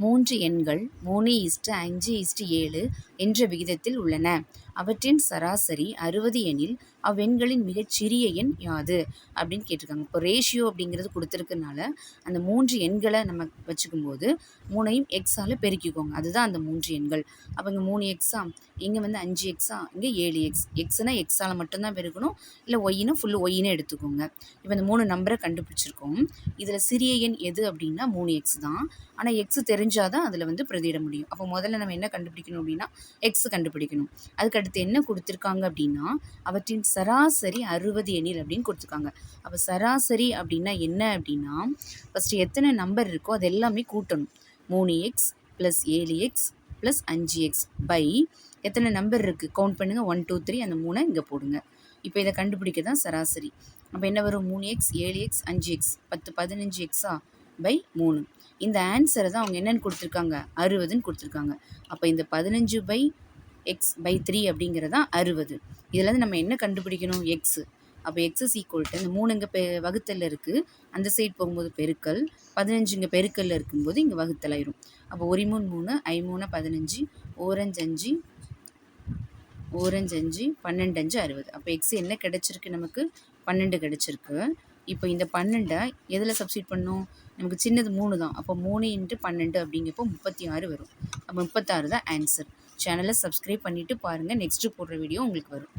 மூன்று எண்கள் 3:5:7 என்ற விகிதத்தில் உள்ளன. அவற்றின் சராசரி 60 எனில் அவ்வெண்களின் மிகச் சிறிய எண் யாது அப்படின்னு கேட்டிருக்காங்க. இப்போ ரேஷியோ அப்படிங்கிறது கொடுத்துருக்கனால அந்த 3 எண்களை நம்ம வச்சுக்கும்போது 3ஐயும் எக்ஸால் பெருக்கிக்கோங்க. அதுதான் அந்த 3 எண்கள். அப்போ இங்கே 3 எக்ஸா, இங்கே வந்து 5 எக்ஸா, இங்கே 7 எக்ஸ். எக்ஸ்னால் எக்ஸால் மட்டும்தான் பெருக்கணும், இல்லை ஒய்னா ஃபுல்லு ஒய்னு எடுத்துக்கோங்க. இப்போ இந்த 3 நம்பரை கண்டுபிடிச்சிருக்கோம். இதில் சிறிய எண் எது அப்படின்னா 3 எக்ஸ் தான். ஆனால் எக்ஸ் தெரிஞ்சாதான் அதில் வந்து பிரதியிட முடியும். அப்போ முதல்ல நம்ம என்ன கண்டுபிடிக்கணும் அப்படின்னா எக்ஸ் கண்டுபிடிக்கணும். அதுக்கடுத்து என்ன கொடுத்துருக்காங்க அப்படின்னா அவற்றின் சராசரி 60 எண்ணில் அப்படின்னு கொடுத்துருக்காங்க. அப்போ சராசரி அப்படின்னா என்ன அப்படின்னா ஃபஸ்ட்டு எத்தனை நம்பர் இருக்கோ அது எல்லாமே கூட்டணும். 3x + 7x + 5x பை எத்தனை நம்பர் இருக்குது கவுண்ட் பண்ணுங்கள். 1 2 3 அந்த 3 இங்கே போடுங்க. இப்போ இதை கண்டுபிடிக்க தான் சராசரி. அப்போ என்ன வரும்? 3x 7x 5x 10 15xா by 3. இந்த ஆன்சரை தான் அவங்க என்னென்னு கொடுத்துருக்காங்க? 60ன்னு கொடுத்துருக்காங்க. அப்போ இந்த 15/x/3 அப்படிங்கிறது தான் 60. இதுலேருந்து நம்ம என்ன கண்டுபிடிக்கணும்? எக்ஸு. அப்போ எக்ஸ் இஸ் ஈக்குவல் டு இந்த 3 இங்கே வகுத்தலில் இருக்குது, அந்த சைடு போகும்போது பெருக்கல், 15 இங்கே பெருக்கல்ல இருக்கும்போது இங்கே வகுத்தல் ஆயிரும். அப்போ 1 3 3 5 3 15 ஓரஞ்சு 5 ஓரஞ்சு 5 12 5 60. அப்போ எக்ஸ் என்ன கிடச்சிருக்கு? நமக்கு 12 கிடச்சிருக்கு. இப்போ இந்த 12 எதில் சப்ஸ்டியூட் பண்ணணும்? நமக்கு சின்னது 3 தான். அப்போ 3 × 12 அப்படிங்கப்போ 36 வரும். அப்போ 36 தான் ஆன்சர். சேனலை சப்ஸ்கிரைப் பண்ணிவிட்டு பாருங்கள். நெக்ஸ்ட்டு போடுற வீடியோ உங்களுக்கு வரும்.